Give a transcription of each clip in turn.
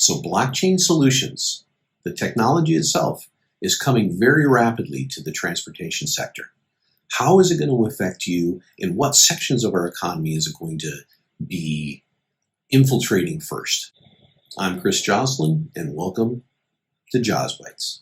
So blockchain solutions, the technology itself, is coming very rapidly to the transportation sector. How is it going to affect you? In what sections of our economy is it going to be infiltrating first? I'm Chris Joslin, and welcome to JOZ Bytes.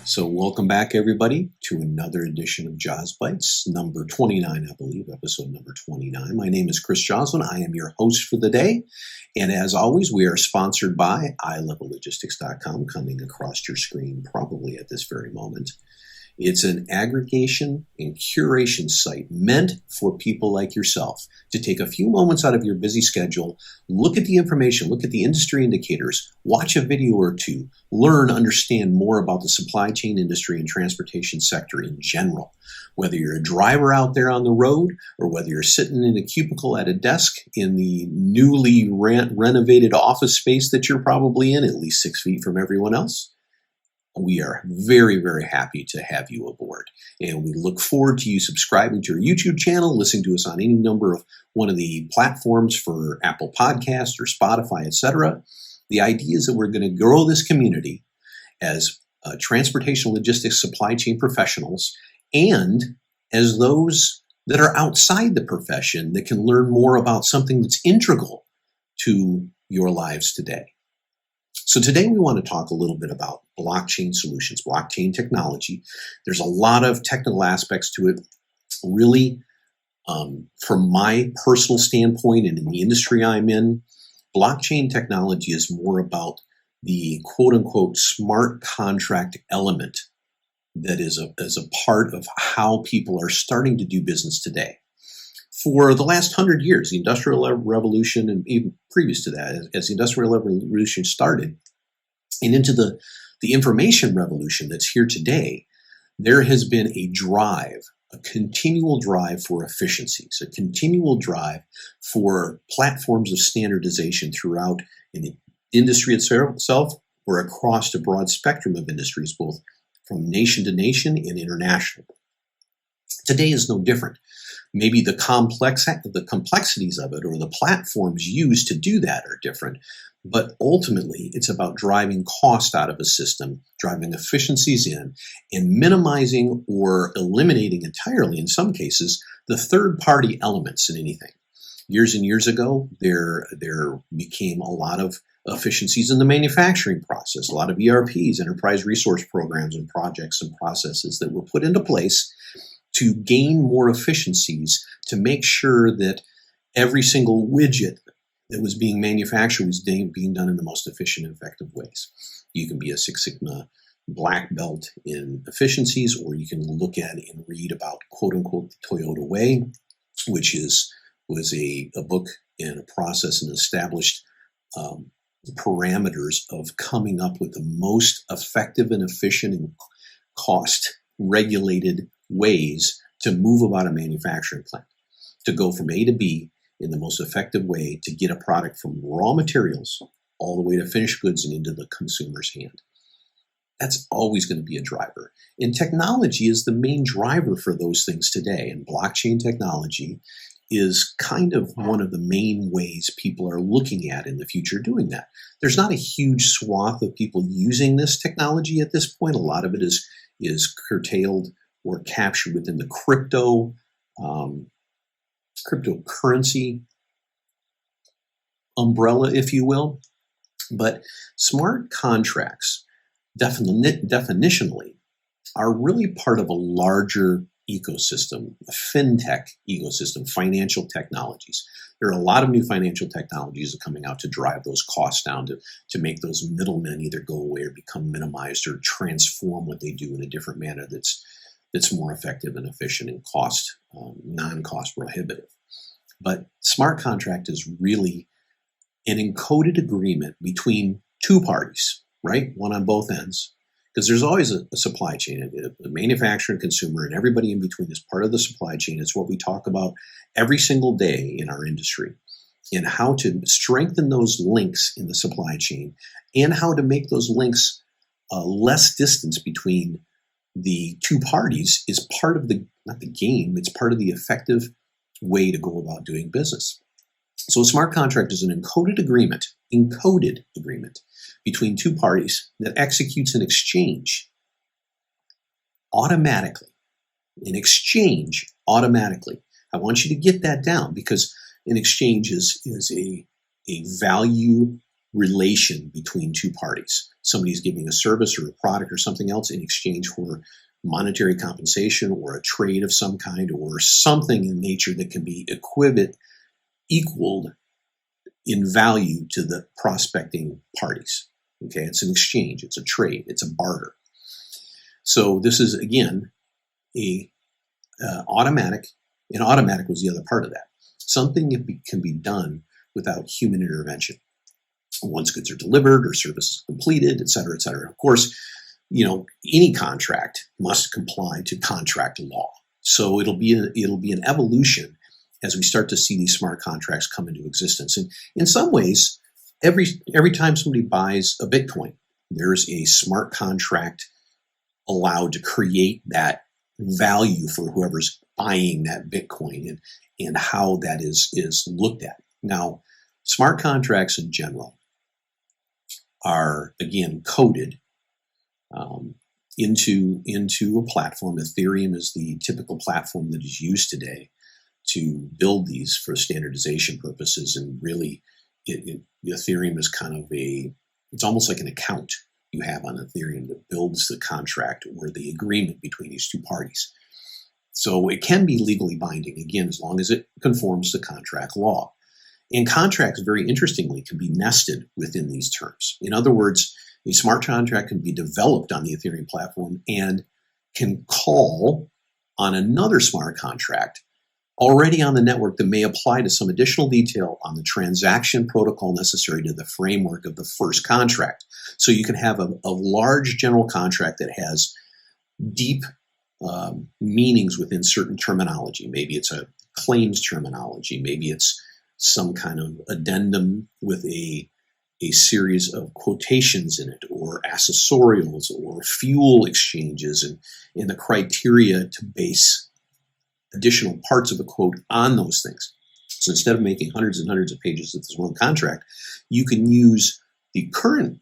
So welcome back, everybody, to another edition of JOZ Bytes, number 29, I believe, episode number 29. My name is Chris Joslin. I am your host for the day. And as always, we are sponsored by iLevelLogistics.com, coming across your screen probably at this very moment. It's an aggregation and curation site meant for people like yourself to take a few moments out of your busy schedule, look at the information, look at the industry indicators, watch a video or two, learn, understand more about the supply chain industry and transportation sector in general. Whether you're a driver out there on the road or whether you're sitting in a cubicle at a desk in the newly renovated office space that you're probably in, at least 6 feet from everyone else, we are very, very happy to have you aboard. And we look forward to you subscribing to our YouTube channel, listening to us on any number of one of the platforms for Apple Podcasts or Spotify, etc. The idea is that we're going to grow this community as transportation logistics supply chain professionals and as those that are outside the profession that can learn more about something that's integral to your lives today. So today we want to talk a little bit about blockchain solutions, blockchain technology. There's a lot of technical aspects to it. Really, from my personal standpoint and in the industry I'm in, blockchain technology is more about the quote-unquote smart contract element that is a part of how people are starting to do business today. For the last 100 years, the Industrial Revolution, and even previous to that, as the Industrial Revolution started, and into the information revolution that's here today, there has been a drive, a continual drive for efficiencies, a continual drive for platforms of standardization throughout in the industry itself or across a broad spectrum of industries, both from nation to nation and international. Today is no different. Maybe the complexities of it or the platforms used to do that are different, but ultimately it's about driving cost out of a system, driving efficiencies in, and minimizing or eliminating entirely, in some cases, the third-party elements in anything. Years and years ago, there became a lot of efficiencies in the manufacturing process, a lot of ERPs, enterprise resource programs and projects and processes that were put into place to gain more efficiencies, to make sure that every single widget that was being manufactured was being done in the most efficient and effective ways. You can be a Six Sigma black belt in efficiencies, or you can look at and read about quote-unquote the Toyota Way, which was a book and a process and established parameters of coming up with the most effective and efficient and cost-regulated ways to move about a manufacturing plant, to go from A to B in the most effective way to get a product from raw materials all the way to finished goods and into the consumer's hand. That's always going to be a driver. And technology is the main driver for those things today. And blockchain technology is kind of one of the main ways people are looking at in the future doing that. There's not a huge swath of people using this technology at this point. A lot of it is curtailed or captured within the cryptocurrency umbrella, if you will. But smart contracts, definitionally, are really part of a larger ecosystem, a fintech ecosystem, financial technologies. There are a lot of new financial technologies that are coming out to drive those costs down, to make those middlemen either go away or become minimized or transform what they do in a different manner that's more effective and efficient and non-cost prohibitive. But smart contract is really an encoded agreement between two parties, right? One on both ends, because there's always a supply chain. The manufacturer and consumer and everybody in between is part of the supply chain. It's what we talk about every single day in our industry, and how to strengthen those links in the supply chain, and how to make those links less distance between the two parties is part of the, not the game, it's part of the effective way to go about doing business. So a smart contract is an encoded agreement between two parties that executes an exchange automatically. An exchange automatically. I want you to get that down, because an exchange is a value relation between two parties. Somebody's giving a service or a product or something else in exchange for monetary compensation or a trade of some kind, or something in nature that can be equaled in value to the prospecting parties. Okay, it's an exchange, it's a trade, it's a barter. So this is, again, automatic, and automatic was the other part of that. Something that can be done without human intervention. Once goods are delivered or services completed, et cetera, et cetera. Of course, any contract must comply to contract law. So it'll be an evolution as we start to see these smart contracts come into existence. And in some ways, every time somebody buys a Bitcoin, there's a smart contract allowed to create that value for whoever's buying that Bitcoin, and how that is looked at. Now, smart contracts in general are, again, coded into a platform. Ethereum is the typical platform that is used today to build these for standardization purposes. And really, Ethereum is kind of it's almost like an account you have on Ethereum that builds the contract or the agreement between these two parties. So it can be legally binding, again, as long as it conforms to contract law. And contracts, very interestingly, can be nested within these terms. In other words, a smart contract can be developed on the Ethereum platform and can call on another smart contract already on the network that may apply to some additional detail on the transaction protocol necessary to the framework of the first contract. So you can have a large general contract that has deep meanings within certain terminology. Maybe it's a claims terminology. Maybe it's some kind of addendum with a series of quotations in it, or accessorials, or fuel exchanges, and the criteria to base additional parts of a quote on those things. So instead of making hundreds and hundreds of pages of this one contract, you can use the current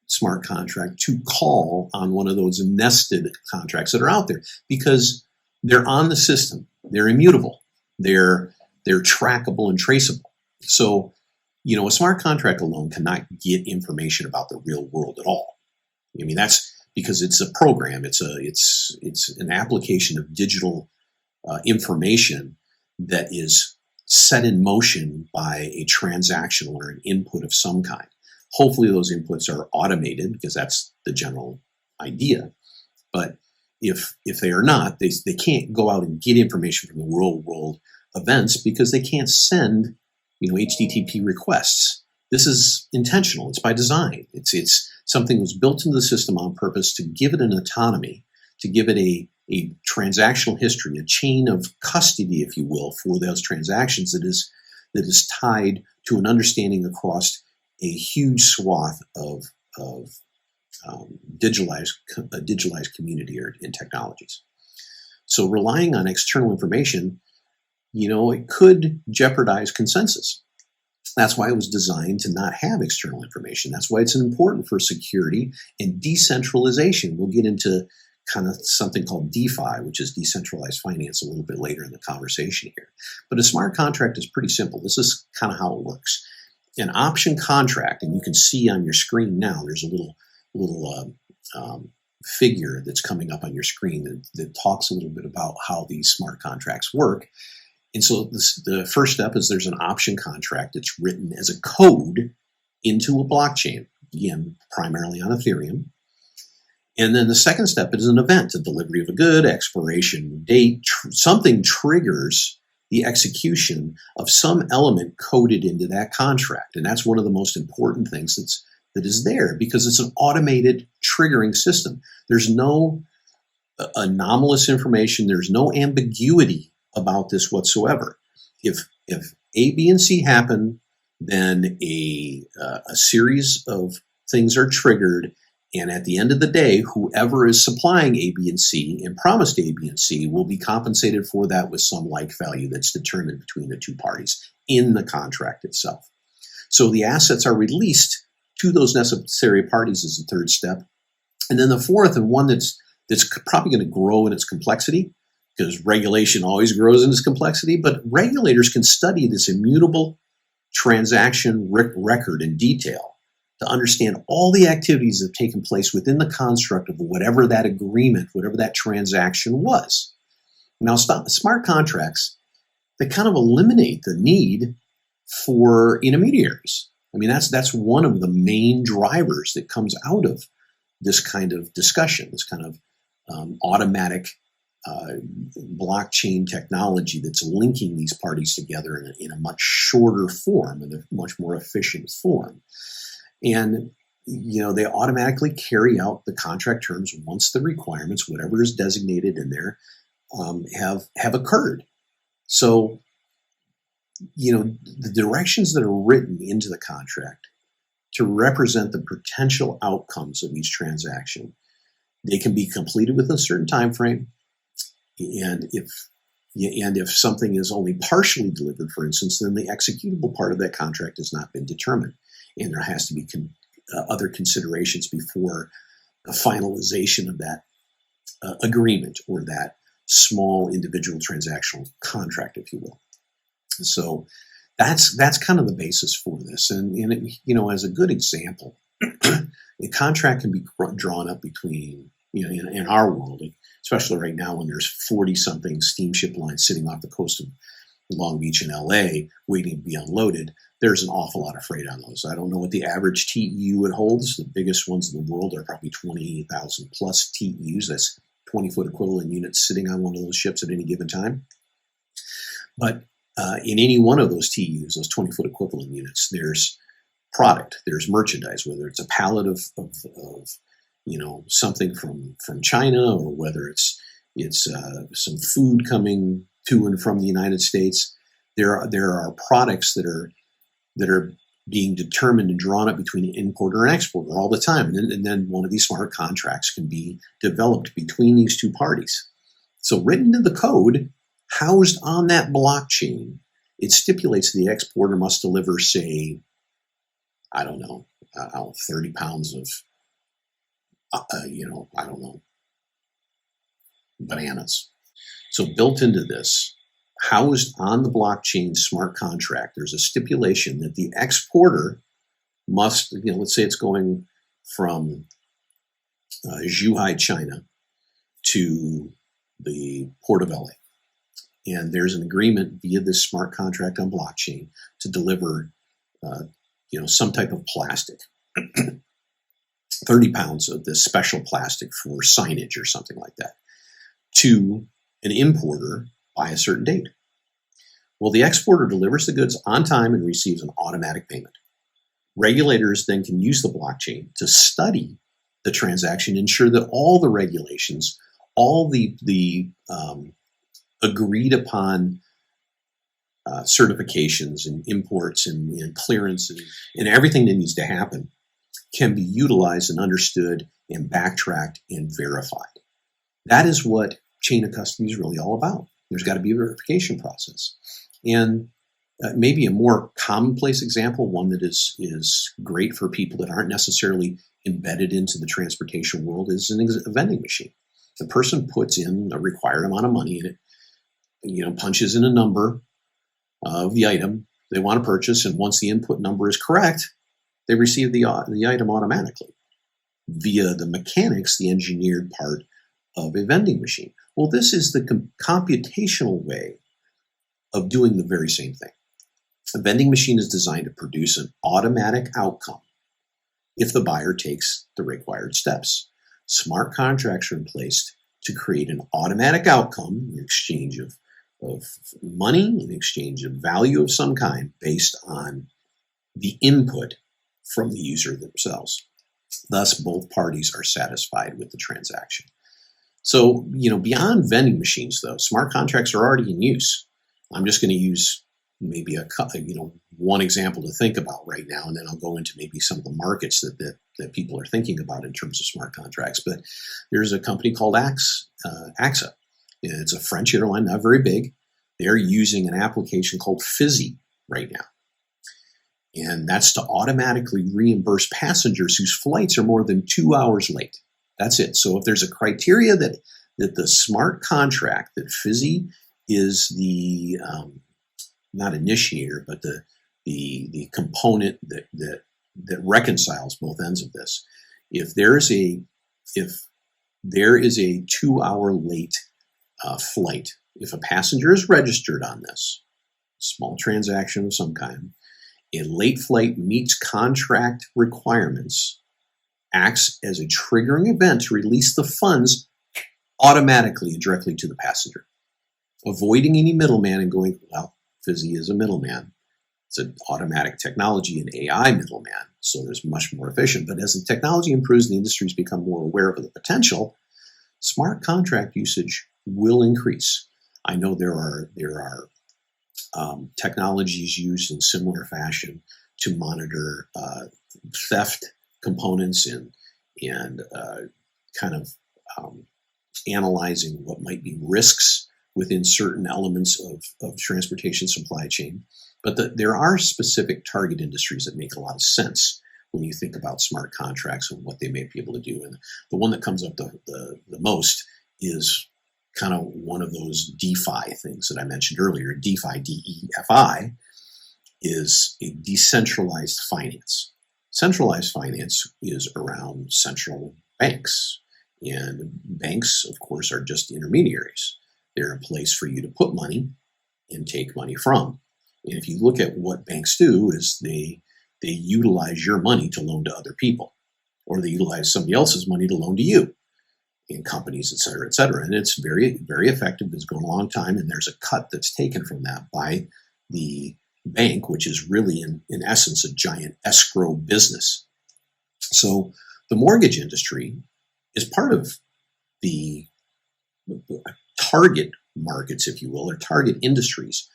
smart contract to call on one of those nested contracts that are out there, because they're on the system, they're immutable, they're trackable and traceable. So, a smart contract alone cannot get information about the real world at all. I mean, that's because it's a program, it's an application of digital information that is set in motion by a transactional or an input of some kind. Hopefully those inputs are automated, because that's the general idea. But if they are not, they can't go out and get information from the real world events, because they can't send HTTP requests. This is intentional. It's by design. It's something that was built into the system on purpose to give it an autonomy, to give it a transactional history, a chain of custody, if you will, for those transactions that is tied to an understanding across a huge swath of digitalized community and technologies. So relying on external information, it could jeopardize consensus. That's why it was designed to not have external information. That's why it's important for security and decentralization. We'll get into kind of something called DeFi, which is decentralized finance, a little bit later in the conversation here. But a smart contract is pretty simple. This is kind of how it works. An option contract, and you can see on your screen now, there's a little figure that's coming up on your screen that talks a little bit about how these smart contracts work. And so the first step is there's an option contract that's written as a code into a blockchain, again, primarily on Ethereum. And then the second step is an event, a delivery of a good, expiration date, something triggers the execution of some element coded into that contract. And that's one of the most important things that's that is there because it's an automated triggering system. There's no anomalous information. There's no ambiguity about this whatsoever. If A, B, and C happen, then a series of things are triggered, and at the end of the day, whoever is supplying A, B, and C and promised A, B, and C will be compensated for that with some like value that's determined between the two parties in the contract itself. So the assets are released to those necessary parties as the third step. And then the fourth, and one that's probably going to grow in its complexity, because regulation always grows in its complexity, but regulators can study this immutable transaction record in detail to understand all the activities that have taken place within the construct of whatever that agreement, whatever that transaction was. Now, smart contracts, they kind of eliminate the need for intermediaries. I mean, that's one of the main drivers that comes out of this kind of discussion, this kind of automatic blockchain technology that's linking these parties together in a much shorter form, in a much more efficient form. And, they automatically carry out the contract terms once the requirements, whatever is designated in there, have occurred. So, the directions that are written into the contract to represent the potential outcomes of each transaction, they can be completed within a certain time frame. And if something is only partially delivered, for instance, then the executable part of that contract has not been determined. And there has to be other considerations before the finalization of that agreement or that small individual transactional contract, if you will. So that's kind of the basis for this. And as a good example, a contract can be drawn up between, in our world, especially right now when there's 40-something steamship lines sitting off the coast of Long Beach and LA waiting to be unloaded. There's an awful lot of freight on those. I don't know what the average TEU it holds. The biggest ones in the world are probably 20,000 plus TEUs. That's 20-foot equivalent units sitting on one of those ships at any given time. But in any one of those TEUs, those 20-foot equivalent units, there's product, there's merchandise, whether it's a pallet of something from China, or whether it's some food coming to and from the United States. There are products that are being determined and drawn up between the importer and exporter all the time, and then one of these smart contracts can be developed between these two parties. So written into the code, housed on that blockchain, it stipulates the exporter must deliver, say, 30 pounds of, bananas. So built into this, housed on the blockchain smart contract, there's a stipulation that the exporter must, let's say it's going from Zhuhai, China to the port of LA. And there's an agreement via this smart contract on blockchain to deliver, some type of plastic, 30 pounds of this special plastic for signage or something like that, to an importer by a certain date. Well, the exporter delivers the goods on time and receives an automatic payment. Regulators then can use the blockchain to study the transaction, ensure that all the regulations, all the agreed upon certifications and imports and clearances and everything that needs to happen can be utilized and understood and backtracked and verified. That is what chain of custody is really all about. There's got to be a verification process. And maybe a more commonplace example, one that is great for people that aren't necessarily embedded into the transportation world, is a vending machine. The person puts in a required amount of money in it, punches in a number of the item they want to purchase, and once the input number is correct, they receive the item automatically via the mechanics, the engineered part of a vending machine. Well, this is the computational way of doing the very same thing. A vending machine is designed to produce an automatic outcome if the buyer takes the required steps. Smart contracts are in place to create an automatic outcome in exchange of money, in exchange of value of some kind, based on the input from the user themselves. Thus, both parties are satisfied with the transaction. So, beyond vending machines, though, smart contracts are already in use. I'm just going to use maybe one example to think about right now, and then I'll go into maybe some of the markets that people are thinking about in terms of smart contracts. But there's a company called AXA. It's a French airline, not very big. They're using an application called Fizzy right now. And that's to automatically reimburse passengers whose flights are more than 2 hours late. That's it. So if there's a criteria that the smart contract, that Fizzy is the not initiator, but the component that reconciles both ends of this. If there is a 2 hour late flight, if a passenger is registered on this small transaction of some kind, a late flight meets contract requirements, acts as a triggering event to release the funds automatically and directly to the passenger, avoiding any middleman and going, well, Fizzy is a middleman. It's an automatic technology, an AI middleman, so there's much more efficient. But as the technology improves, the industry's become more aware of the potential, smart contract usage will increase. I know there are technologies used in similar fashion to monitor theft components and analyzing what might be risks within certain elements of transportation supply chain. But there are specific target industries that make a lot of sense when you think about smart contracts and what they may be able to do. And the one that comes up the most is kind of one of those DeFi things that I mentioned earlier. DeFi, DEFI, is a decentralized finance. Centralized finance is around central banks. And banks, of course, are just intermediaries. They're a place for you to put money and take money from. And if you look at what banks do, is they utilize your money to loan to other people, or they utilize somebody else's money to loan to you, in companies, et cetera, et cetera. And it's very, very effective. It's going a long time, and there's a cut that's taken from that by the bank, which is really, in essence, a giant escrow business. So the mortgage industry is part of the target markets, if you will, or target industries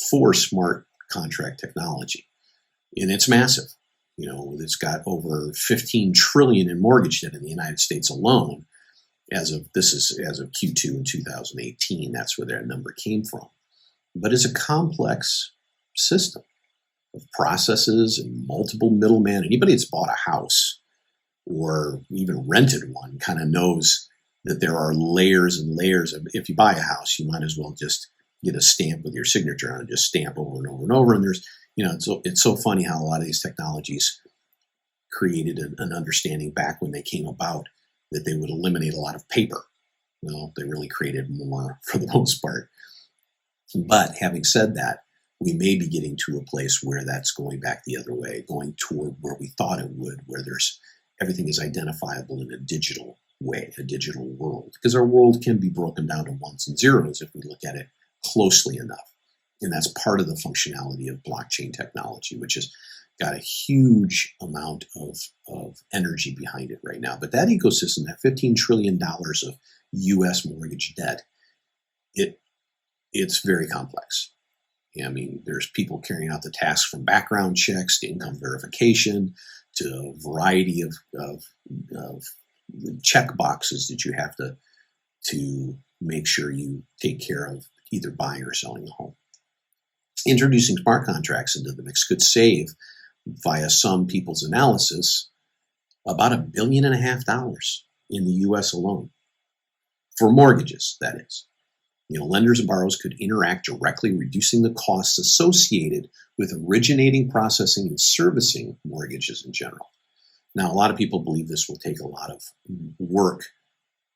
for smart contract technology. And it's massive. It's got over 15 trillion in mortgage debt in the United States alone. As of Q2 in 2018, that's where that number came from. But it's a complex system of processes and multiple middlemen. Anybody that's bought a house or even rented one kind of knows that there are layers and layers of, if you buy a house, you might as well just get a stamp with your signature on it, just stamp over and over and over. And there's, it's so funny how a lot of these technologies created an understanding back when they came about that they would eliminate a lot of paper. Well, they really created more for the most part. But having said that, we may be getting to a place where that's going back the other way, going toward where we thought it would, where everything is identifiable in a digital way, a digital world. Because our world can be broken down to ones and zeros if we look at it closely enough. And that's part of the functionality of blockchain technology, which has got a huge amount of energy behind it right now. But that ecosystem, that $15 trillion of U.S. mortgage debt, it's very complex. I mean, there's people carrying out the tasks from background checks to income verification to a variety of check boxes that you have to make sure you take care of either buying or selling a home. Introducing smart contracts into the mix could save, via some people's analysis, about $1.5 billion in the U.S. alone. For mortgages, that is. Lenders and borrowers could interact directly, reducing the costs associated with originating, processing, and servicing mortgages in general. Now, a lot of people believe this will take a lot of work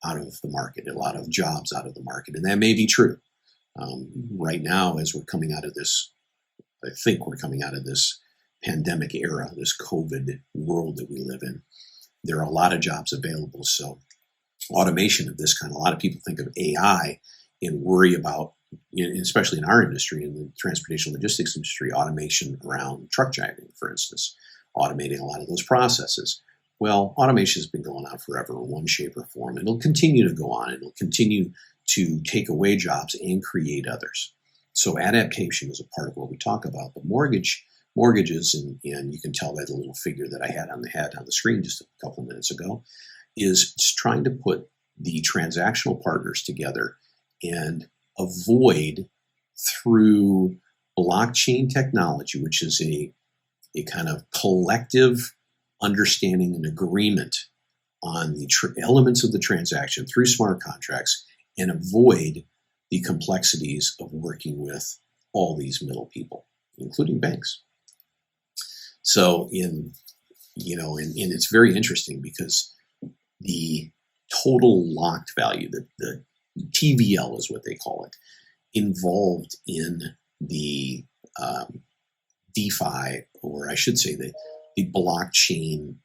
out of the market, a lot of jobs out of the market, and that may be true. Right now, as we're coming out of this, I think we're coming out of this pandemic era, this COVID world that we live in, there are a lot of jobs available. So automation of this kind, a lot of people think of AI and worry about, especially in our industry, in the transportation logistics industry, automation around truck driving, for instance, automating a lot of those processes. Well, automation has been going on forever in one shape or form. It'll continue to go on. It'll continue to take away jobs and create others. So adaptation is a part of what we talk about. But mortgages, and you can tell by the little figure that I had on the screen just a couple of minutes ago, is trying to put the transactional partners together and avoid, through blockchain technology, which is a kind of collective understanding and agreement on the elements of the transaction through smart contracts, and avoid the complexities of working with all these middle people, including banks. So and it's very interesting because the total locked value, the TVL is what they call it, involved in the DeFi, or I should say the blockchain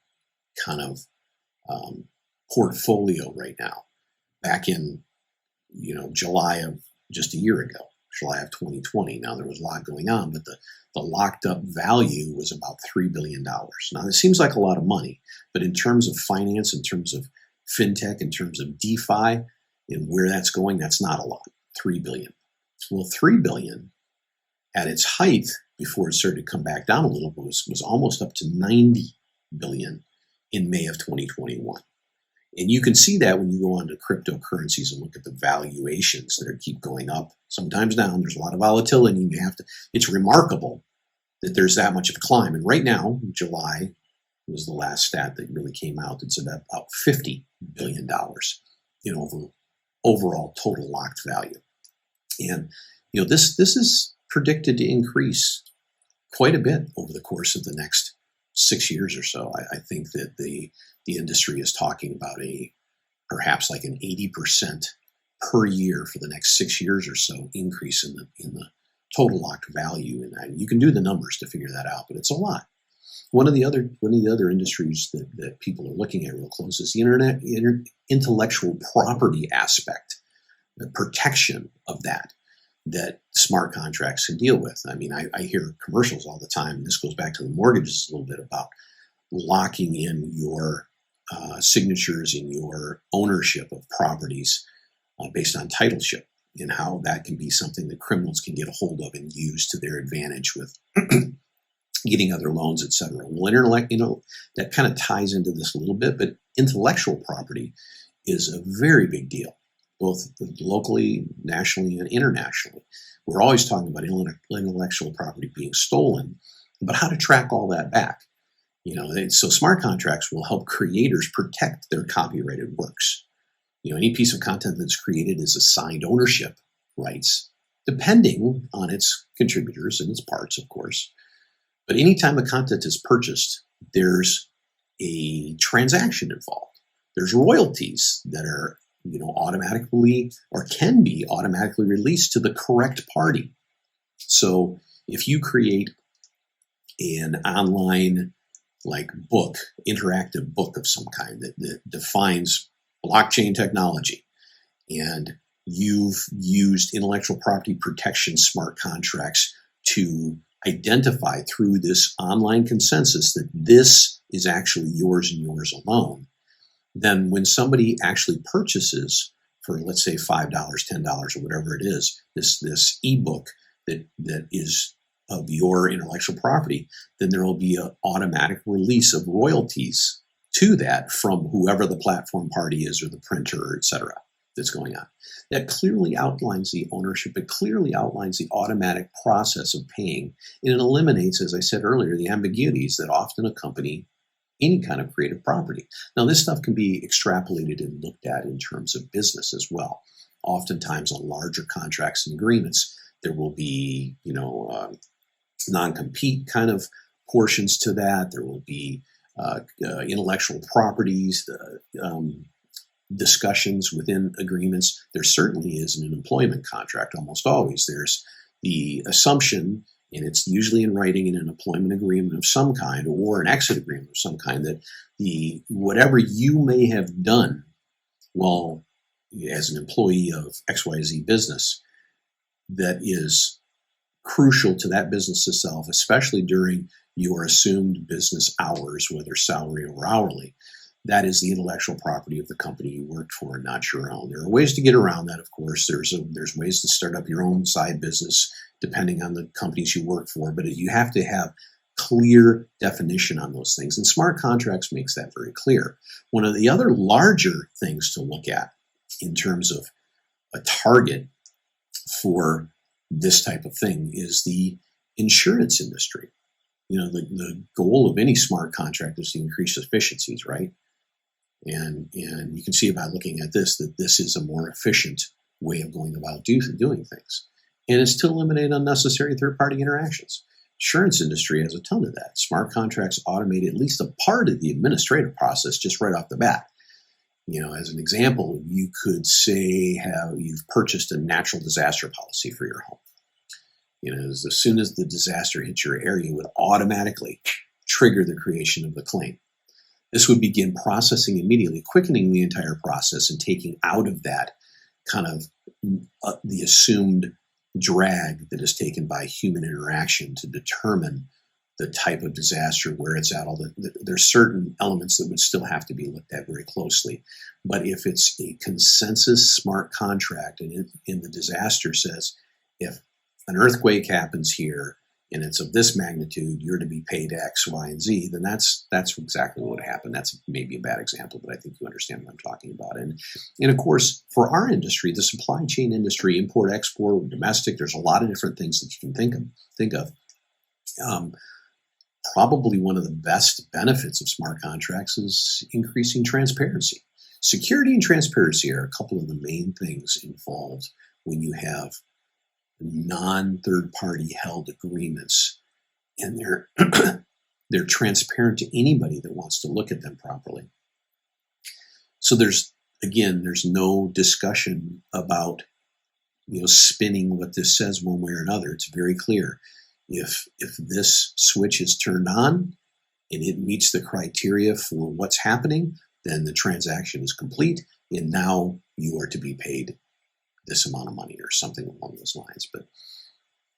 kind of portfolio right now, back in July of just a year ago, July of 2020. Now, there was a lot going on, but the locked up value was about $3 billion. Now, this seems like a lot of money, but in terms of finance, in terms of fintech, in terms of DeFi, and where that's going, that's not a lot. $3 billion. Well, $3 billion at its height, before it started to come back down a little bit, was almost up to $90 billion in May of 2021. And you can see that when you go onto cryptocurrencies and look at the valuations that keep going up, sometimes down. There's a lot of volatility. It's remarkable that there's that much of a climb. And right now, July was the last stat that really came out. It's about $50 billion in overall total locked value. And this is predicted to increase quite a bit over the course of the next 6 years or so. I think that the industry is talking about perhaps like an 80% per year for the next 6 years or so increase in the total locked value. And you can do the numbers to figure that out, but it's a lot. One of the other industries that people are looking at real close is the intellectual property aspect, the protection of that smart contracts can deal with. I mean, I hear commercials all the time, and this goes back to the mortgages a little bit, about locking in your signatures and your ownership of properties based on titleship, and how that can be something that criminals can get a hold of and use to their advantage with getting other loans, et cetera. Well, that kind of ties into this a little bit, but intellectual property is a very big deal, both locally, nationally, and internationally. We're always talking about intellectual property being stolen, but how to track all that back. So smart contracts will help creators protect their copyrighted works. Any piece of content that's created is assigned ownership rights, depending on its contributors and its parts, of course. But anytime a content is purchased, there's a transaction involved. There's royalties that are automatically, or can be automatically, released to the correct party. So if you create an online book, interactive book of some kind that defines blockchain technology, and you've used intellectual property protection smart contracts to identify through this online consensus that this is actually yours and yours alone, then when somebody actually purchases for, let's say, $5, $10, or whatever it is, this ebook that is of your intellectual property, then there will be an automatic release of royalties to that from whoever the platform party is, or the printer, et cetera, that's going on. That clearly outlines the ownership. It clearly outlines the automatic process of paying, and it eliminates, as I said earlier, the ambiguities that often accompany any kind of creative property. Now, this stuff can be extrapolated and looked at in terms of business as well. Oftentimes on larger contracts and agreements, there will be, non-compete kind of portions to that. There will be intellectual properties, discussions within agreements. There certainly is in an employment contract. Almost always there's the assumption, and it's usually in writing in an employment agreement of some kind, or an exit agreement of some kind, that whatever you may have done while as an employee of XYZ business that is crucial to that business itself, especially during your assumed business hours, whether salary or hourly. That is the intellectual property of the company you worked for, not your own. There are ways to get around that, of course. There's ways to start up your own side business depending on the companies you work for, but you have to have clear definition on those things. And smart contracts makes that very clear. One of the other larger things to look at in terms of a target for this type of thing is the insurance industry. The goal of any smart contract is to increase efficiencies, right? And you can see by looking at this that this is a more efficient way of going about doing things. And it's to eliminate unnecessary third-party interactions. Insurance industry has a ton of that. Smart contracts automate at least a part of the administrative process just right off the bat. As an example, you could say how you've purchased a natural disaster policy for your home. As soon as the disaster hits your area, it would automatically trigger the creation of the claim. This would begin processing immediately, quickening the entire process and taking out of that kind of the assumed drag that is taken by human interaction to determine the type of disaster, where it's at. There's certain elements that would still have to be looked at very closely. But if it's a consensus smart contract and in the disaster says, if an earthquake happens here and it's of this magnitude, you're to be paid X, Y, and Z, then that's exactly what would happen. That's maybe a bad example, but I think you understand what I'm talking about. And of course, for our industry, the supply chain industry, import, export, domestic, there's a lot of different things that you can think of. Probably one of the best benefits of smart contracts is increasing transparency. Security and transparency are a couple of the main things involved when you have non-third-party held agreements, and they're transparent to anybody that wants to look at them properly. So there's no discussion about spinning what this says one way or another. It's very clear. If this switch is turned on and it meets the criteria for what's happening, then the transaction is complete, and now you are to be paid this amount of money or something along those lines. But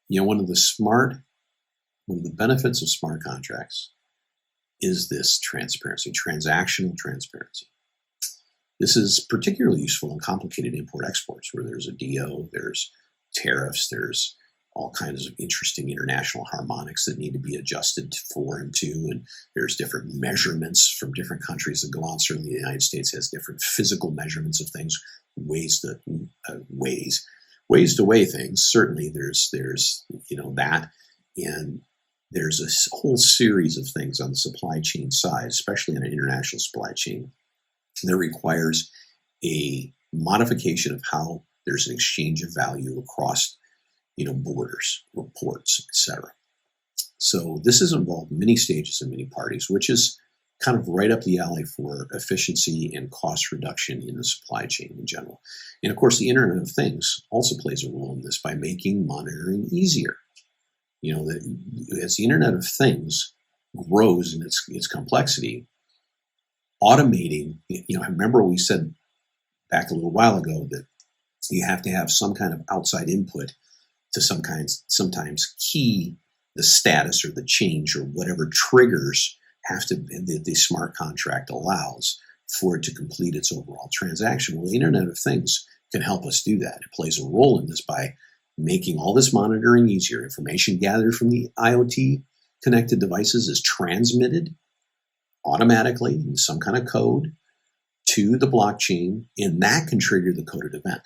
one of the benefits of smart contracts is this transparency, transactional transparency. This is particularly useful in complicated import-exports where there's a DO, there's tariffs, there's all kinds of interesting international harmonics that need to be adjusted for and to, and there's different measurements from different countries that go on. Certainly the United States has different physical measurements of things, ways to weigh things. Certainly there's that, and there's a whole series of things on the supply chain side, especially in an international supply chain, that requires a modification of how there's an exchange of value across borders, ports, etc. So this has involved many stages and many parties, which is kind of right up the alley for efficiency and cost reduction in the supply chain in general. And of course, the Internet of Things also plays a role in this by making monitoring easier. As the Internet of Things grows in its complexity, automating, I remember we said back a little while ago that you have to have some kind of outside input to sometimes key the status or the change or whatever triggers the smart contract allows for it to complete its overall transaction. Well, the Internet of Things can help us do that. It plays a role in this by making all this monitoring easier. Information gathered from the IoT connected devices is transmitted automatically in some kind of code to the blockchain, and that can trigger the coded event.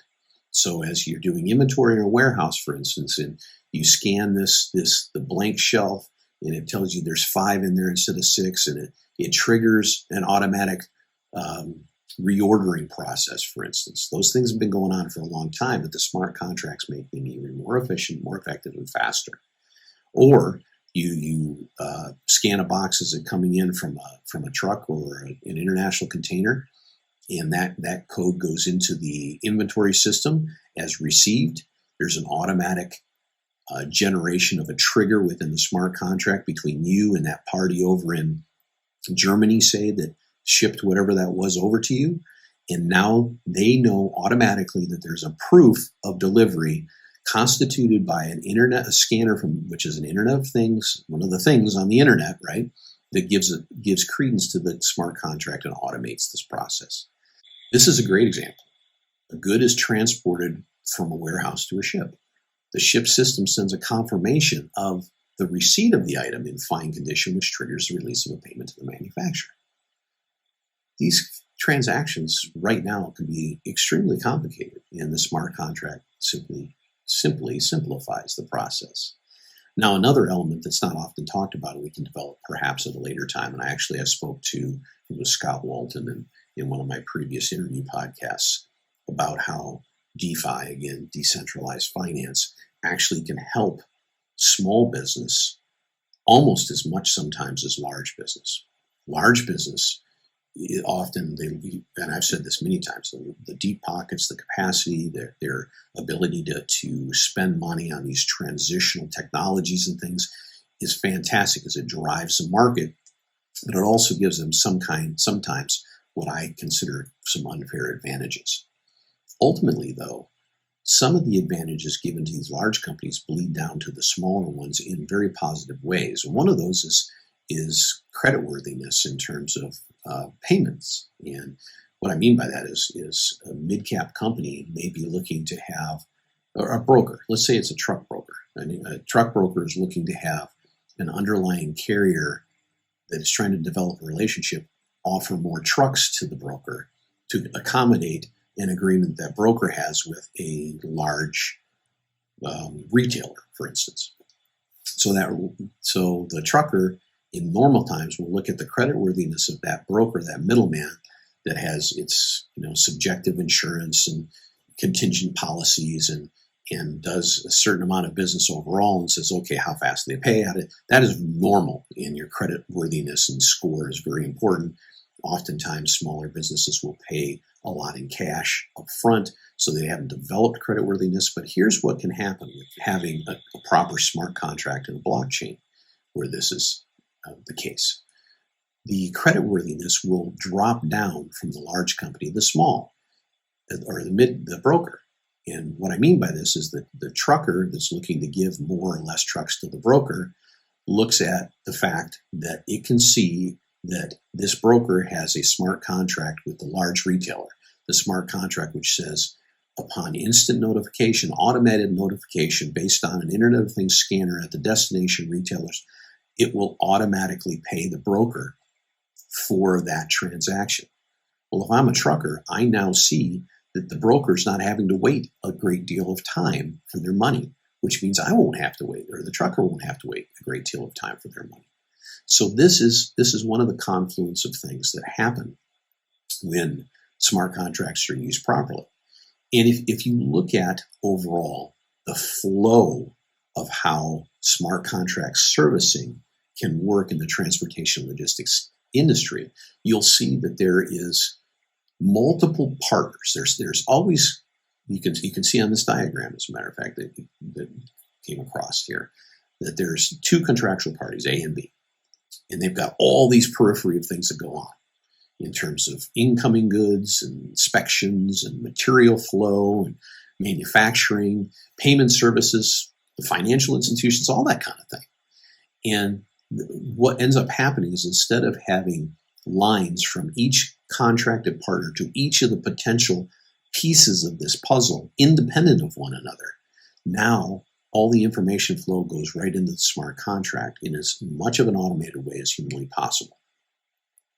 So as you're doing inventory in a warehouse, for instance, and you scan the blank shelf, and it tells you there's 5 in there instead of 6, and it triggers an automatic reordering process, for instance. Those things have been going on for a long time, but the smart contracts make them even more efficient, more effective, and faster. Or you scan a box as it coming in from a truck or an international container, and that code goes into the inventory system as received. There's an automatic generation of a trigger within the smart contract between you and that party over in Germany, say, that shipped whatever that was over to you. And now they know automatically that there's a proof of delivery constituted by a scanner which is an Internet of Things, one of the things on the internet, right? That gives credence to the smart contract and automates this process. This is a great example. A good is transported from a warehouse to a ship. The ship system sends a confirmation of the receipt of the item in fine condition, which triggers the release of a payment to the manufacturer. These transactions right now can be extremely complicated, and the smart contract simply simplifies the process. Now, another element that's not often talked about and we can develop perhaps at a later time, and I spoke to Scott Walton in one of my previous interview podcasts about how DeFi, again, decentralized finance, actually can help small business almost as much sometimes as large business. Large business, and I've said this many times, the deep pockets, the capacity, their ability to spend money on these transitional technologies and things is fantastic as it drives the market, but it also gives them sometimes what I consider some unfair advantages. Ultimately, though, some of the advantages given to these large companies bleed down to the smaller ones in very positive ways. And one of those is creditworthiness in terms of payments. And what I mean by that is a mid-cap company may be looking to have, or a broker, let's say it's a truck broker. A truck broker is looking to have an underlying carrier that is trying to develop a relationship offer more trucks to the broker to accommodate an agreement that broker has with a large retailer, for instance. So the trucker in normal times will look at the creditworthiness of that broker, that middleman that has its subjective insurance and contingent policies and does a certain amount of business overall and says, okay, how fast do they pay at it? That is normal, and your creditworthiness and score is very important. Oftentimes, smaller businesses will pay a lot in cash up front, so they haven't developed creditworthiness. But here's what can happen with having a proper smart contract in a blockchain where this is the case. The creditworthiness will drop down from the large company to the small, or the broker. And what I mean by this is that the trucker that's looking to give more or less trucks to the broker looks at the fact that it can see that this broker has a smart contract with the large retailer. The smart contract which says, upon instant notification, automated notification based on an Internet of Things scanner at the destination retailers, it will automatically pay the broker for that transaction. Well, if I'm a trucker, I now see that the broker's not having to wait a great deal of time for their money, which means I won't have to wait, or the trucker won't have to wait a great deal of time for their money. So this is one of the confluence of things that happen when smart contracts are used properly. And if you look at overall the flow of how smart contract servicing can work in the transportation logistics industry, you'll see that there is multiple partners. There's always, you can see on this diagram, as a matter of fact, that came across here, that there's two contractual parties, A and B, and they've got all these periphery of things that go on in terms of incoming goods and inspections and material flow and manufacturing, payment services, the financial institutions, all that kind of thing. And what ends up happening is instead of having lines from each contracted partner to each of the potential pieces of this puzzle independent of one another, now all the information flow goes right into the smart contract in as much of an automated way as humanly possible.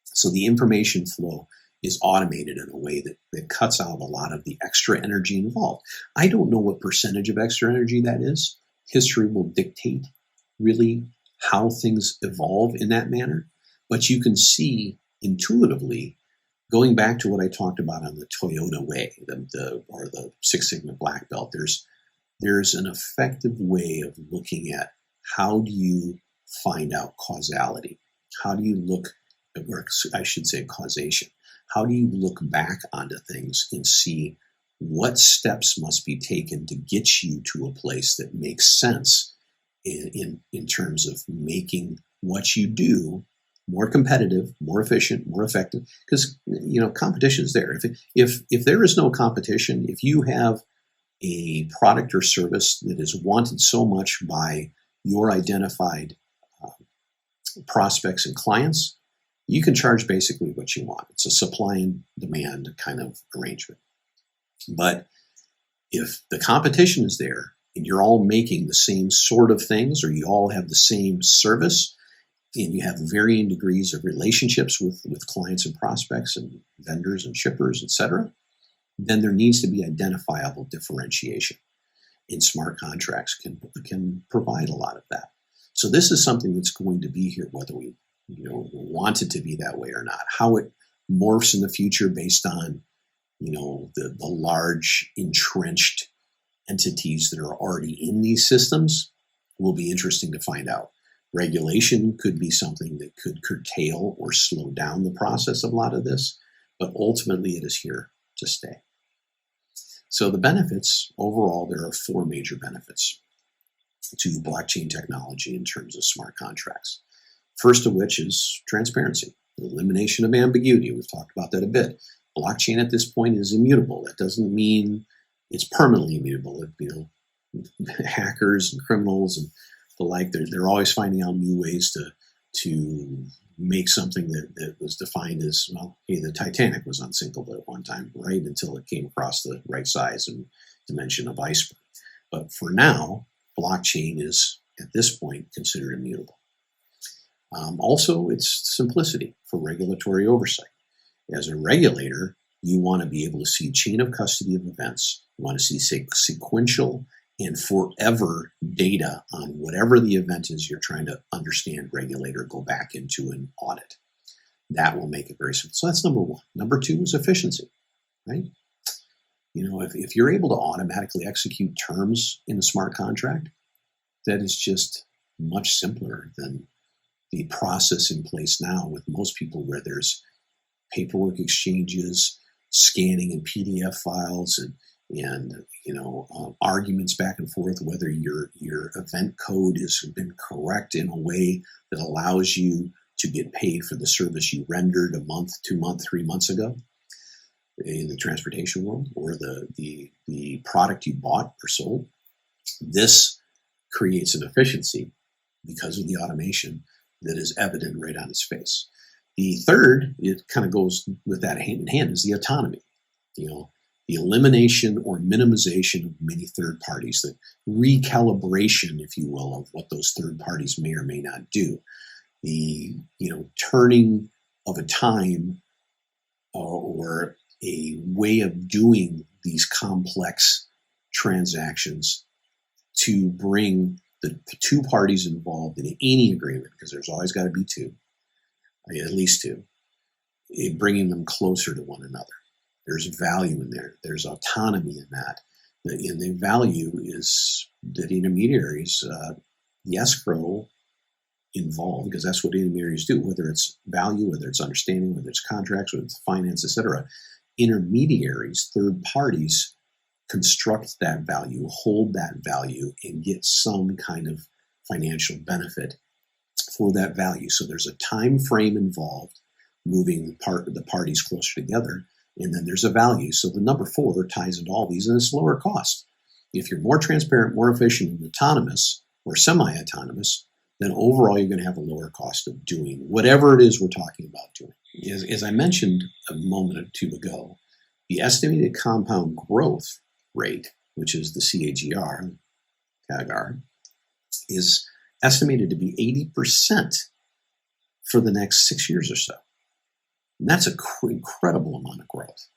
So the information flow is automated in a way that cuts out a lot of the extra energy involved. I don't know what percentage of extra energy that is. History will dictate really how things evolve in that manner. But you can see intuitively, going back to what I talked about on the Toyota way, or the Six Sigma Black Belt, there's an effective way of looking at how do you find out causality? How do you look, or I should say causation? How do you look back onto things and see what steps must be taken to get you to a place that makes sense in terms of making what you do more competitive, more efficient, more effective? Because competition is there. If there is no competition, if you have a product or service that is wanted so much by your identified prospects and clients, you can charge basically what you want. It's a supply and demand kind of arrangement. But if the competition is there and you're all making the same sort of things, or you all have the same service, and you have varying degrees of relationships with clients and prospects and vendors and shippers, etc., then there needs to be identifiable differentiation. And smart contracts can provide a lot of that. So this is something that's going to be here, whether we want it to be that way or not. How it morphs in the future based on the large entrenched entities that are already in these systems will be interesting to find out. Regulation could be something that could curtail or slow down the process of a lot of this, but ultimately it is here to stay. So the benefits, overall, there are 4 major benefits to blockchain technology in terms of smart contracts. First of which is transparency, the elimination of ambiguity. We've talked about that a bit. Blockchain at this point is immutable. That doesn't mean it's permanently immutable. Hackers and criminals and the like, they're always finding out new ways to make something that was defined as, well, hey, the Titanic was unsinkable at one time, right, until it came across the right size and dimension of iceberg. But for now, blockchain is, at this point, considered immutable. Also, it's simplicity for regulatory oversight. As a regulator, you want to be able to see chain of custody of events. You want to see sequential and forever data on whatever the event is you're trying to understand, regulate, or go back into an audit. That will make it very simple. So that's number 1. Number 2 is efficiency, right? If you're able to automatically execute terms in a smart contract, that is just much simpler than the process in place now with most people, where there's paperwork exchanges, scanning in PDF files, and arguments back and forth whether your event code has been correct in a way that allows you to get paid for the service you rendered a month, 2 months, 3 months ago in the transportation world, or the product you bought or sold. This creates an efficiency because of the automation that is evident right on its face. The third, it kind of goes with that hand in hand, is the autonomy. The elimination or minimization of many third parties, the recalibration, if you will, of what those third parties may or may not do. The turning of a time or a way of doing these complex transactions to bring the 2 parties involved in any agreement, because there's always got to be 2, at least 2, bringing them closer to one another. There's value in there. There's autonomy in that. And the value is that intermediaries, the escrow involved, because that's what intermediaries do, whether it's value, whether it's understanding, whether it's contracts, whether it's finance, etc. Intermediaries, third parties, construct that value, hold that value, and get some kind of financial benefit for that value. So there's a time frame involved, moving the parties closer together, and then there's a value. So the number 4 ties into all these, and it's lower cost. If you're more transparent, more efficient, and autonomous, or semi-autonomous, then overall you're going to have a lower cost of doing whatever it is we're talking about doing. As I mentioned a moment or 2 ago, the estimated compound growth rate, which is the CAGR, is estimated to be 80% for the next 6 years or so. And that's an incredible amount of growth.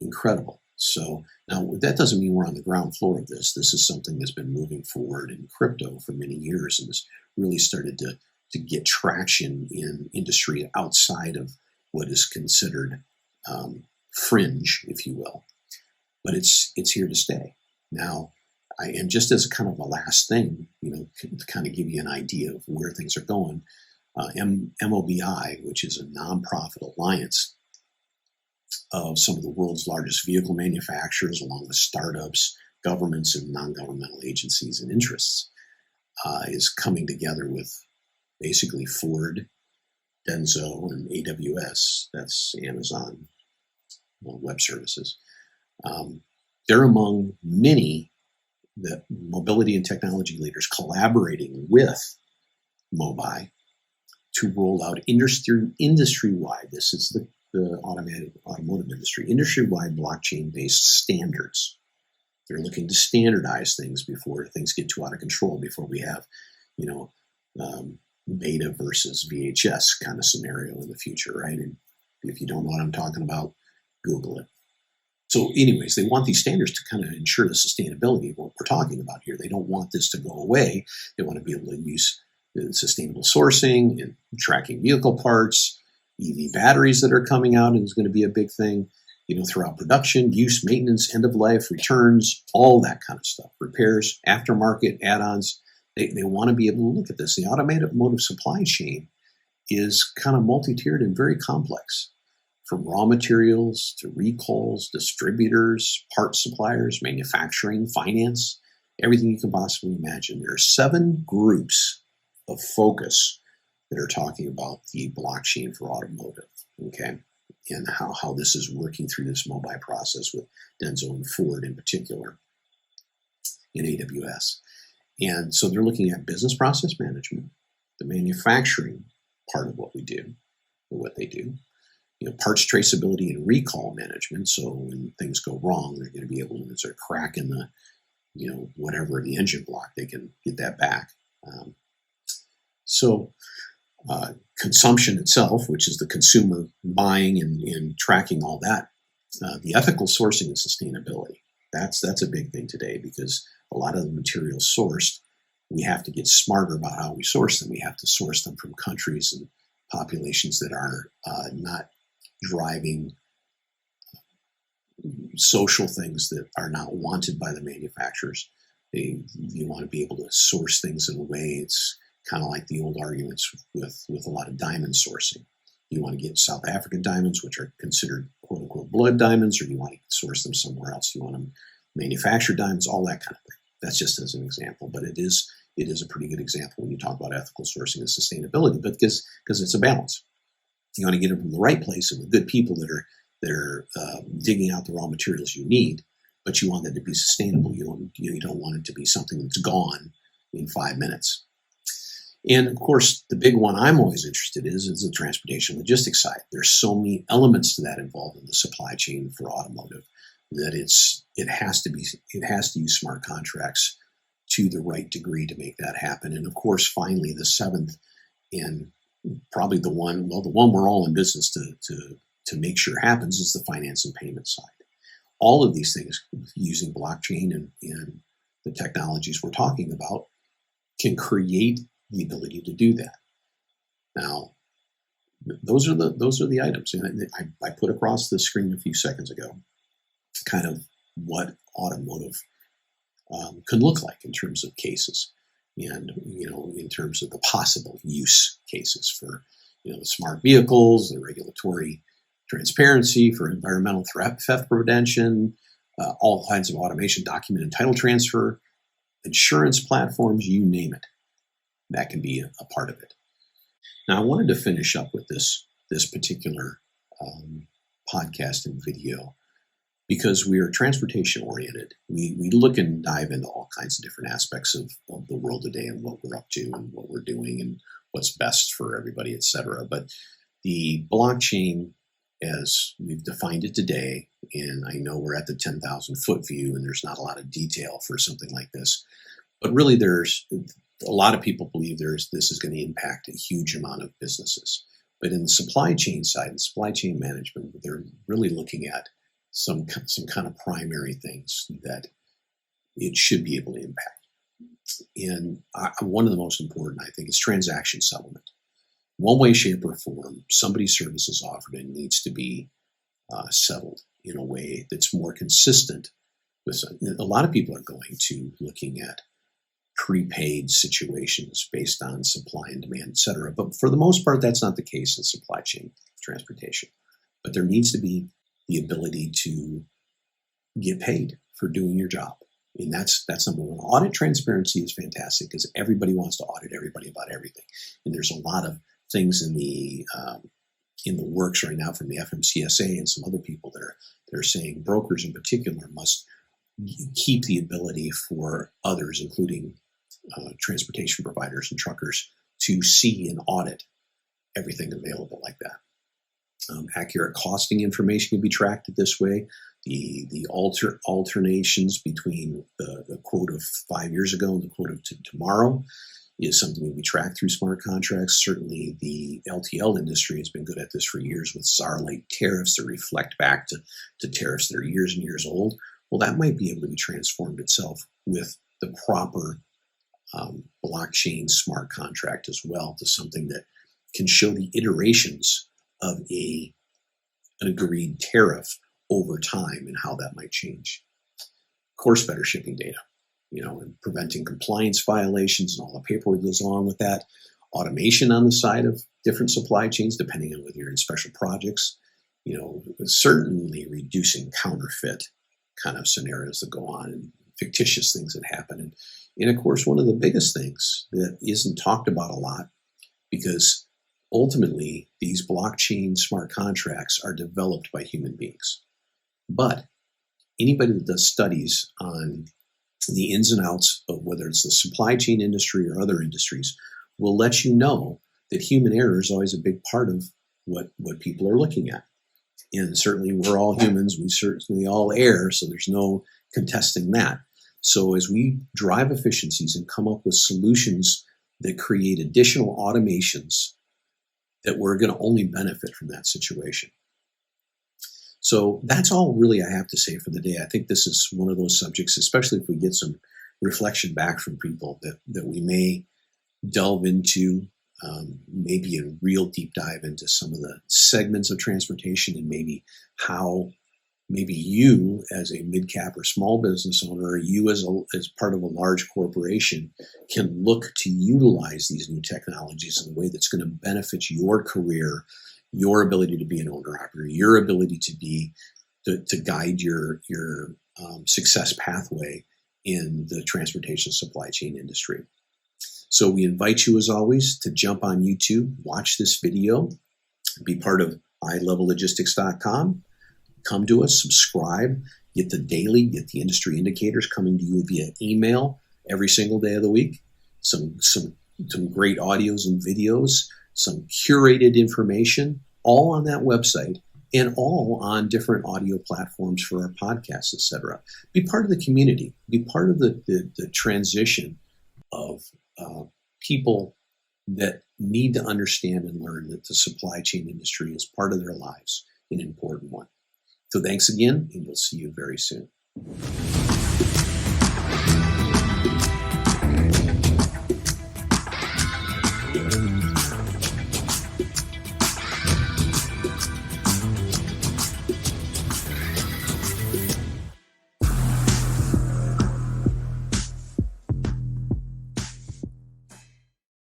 Incredible. So now that doesn't mean we're on the ground floor of this. This is something that's been moving forward in crypto for many years and has really started to get traction in industry outside of what is considered fringe, if you will. But it's here to stay. Now, and just as kind of a last thing, to kind of give you an idea of where things are going, MOBI, which is a nonprofit alliance of some of the world's largest vehicle manufacturers, along with startups, governments, and non-governmental agencies and interests, is coming together with basically Ford, Denso, and AWS, that's Amazon Web Services, They're among many the mobility and technology leaders collaborating with Mobi to roll out industry-wide, this is the automotive industry, industry-wide blockchain-based standards. They're looking to standardize things before things get too out of control, before we have, beta versus VHS kind of scenario in the future, right? And if you don't know what I'm talking about, Google it. So anyways, they want these standards to kind of ensure the sustainability of what we're talking about here. They don't want this to go away. They want to be able to use sustainable sourcing and tracking vehicle parts, EV batteries that are coming out, and is going to be a big thing, throughout production, use, maintenance, end of life, returns, all that kind of stuff, repairs, aftermarket, add-ons. They want to be able to look at this. The automotive supply chain is kind of multi-tiered and very complex, from raw materials to recalls, distributors, parts suppliers, manufacturing, finance, everything you can possibly imagine. There are 7 groups of focus that are talking about the blockchain for automotive, okay, and how this is working through this Mobi process with Denso and Ford in particular in AWS. And so they're looking at business process management, the manufacturing part of what we do, or what they do, parts traceability and recall management. So when things go wrong, they're going to be able to, if there's a crack in the, whatever, the engine block, they can get that back. Consumption itself, which is the consumer buying and tracking all that, the ethical sourcing and sustainability. That's a big thing today, because a lot of the materials sourced, we have to get smarter about how we source them. We have to source them from countries and populations that are not driving social things that are not wanted by the manufacturers. You want to be able to source things in a way, it's kind of like the old arguments with a lot of diamond sourcing. You want to get South African diamonds, which are considered quote unquote blood diamonds, or you want to source them somewhere else. You want to manufacture diamonds, all that kind of thing. That's just as an example, but it is a pretty good example when you talk about ethical sourcing and sustainability, but because it's a balance. You want to get it from the right place and the good people that are digging out the raw materials you need, but you want that to be sustainable. You don't want it to be something that's gone in 5 minutes. And of course, the big one I'm always interested in is the transportation logistics side. There's so many elements to that involved in the supply chain for automotive that it has to use smart contracts to the right degree to make that happen. And of course, finally, the 7th, and probably the one we're all in business to make sure happens, is the finance and payment side. All of these things, using blockchain and the technologies we're talking about, can create the ability to do that. Now, those are the items, and I put across the screen a few seconds ago kind of what automotive can look like in terms of cases, and in terms of the possible use cases for the smart vehicles, the regulatory transparency, for environmental theft prevention, all kinds of automation, document and title transfer, insurance platforms, you name it. That can be a part of it. Now, I wanted to finish up with this particular podcast and video because we are transportation oriented. We look and dive into all kinds of different aspects of the world today and what we're up to and what we're doing and what's best for everybody, et cetera. But the blockchain, as we've defined it today, and I know we're at the 10,000 foot view and there's not a lot of detail for something like this, but really there's a lot of people believe this is going to impact a huge amount of businesses. But in the supply chain side and supply chain management, they're really looking at some kind of primary things that it should be able to impact. And one of the most important, I think, is transaction settlement. One way, shape, or form, somebody's service is offered and needs to be settled in a way that's more consistent with. A lot of people are going to looking at prepaid situations based on supply and demand, et cetera. But for the most part, that's not the case in supply chain transportation. But there needs to be the ability to get paid for doing your job. And that's number one. Audit transparency is fantastic because everybody wants to audit everybody about everything. And there's a lot of things in the works right now from the FMCSA and some other people that are saying brokers in particular must keep the ability for others, including transportation providers and truckers, to see and audit everything available like that. Accurate costing information can be tracked this way. The alternations between the quote of 5 years ago and the quote of tomorrow is something that we track through smart contracts. Certainly the LTL industry has been good at this for years with czar-like tariffs that reflect back to tariffs that are years and years old. Well, that might be able to be transformed itself with the proper blockchain smart contract as well, to something that can show the iterations of an agreed tariff over time and how that might change. Of course, better shipping data, and preventing compliance violations and all the paperwork that goes along with that. Automation on the side of different supply chains, depending on whether you're in special projects, certainly reducing counterfeit kind of scenarios that go on and fictitious things that happen. And of course, one of the biggest things that isn't talked about a lot, because ultimately these blockchain smart contracts are developed by human beings. But anybody that does studies on the ins and outs of whether it's the supply chain industry or other industries will let you know that human error is always a big part of what people are looking at. And certainly we're all humans, we certainly all err, so there's no contesting that. So as we drive efficiencies and come up with solutions that create additional automations, that we're going to only benefit from that situation. So that's all really I have to say for the day. I think this is one of those subjects, especially if we get some reflection back from people, that we may delve into, maybe a real deep dive into some of the segments of transportation, and maybe how maybe you as a mid-cap or small business owner, or you as part of a large corporation, can look to utilize these new technologies in a way that's going to benefit your career, your ability to be an owner-operator, your ability to guide your success pathway in the transportation supply chain industry. So we invite you, as always, to jump on YouTube, watch this video, be part of iLevelLogistics.com. Come to us, subscribe, get the daily, get the industry indicators coming to you via email every single day of the week. Some great audios and videos, some curated information, all on that website, and all on different audio platforms for our podcasts, etc. Be part of the community. Be part of the transition of people that need to understand and learn that the supply chain industry is part of their lives, an important one. So thanks again, and we'll see you very soon.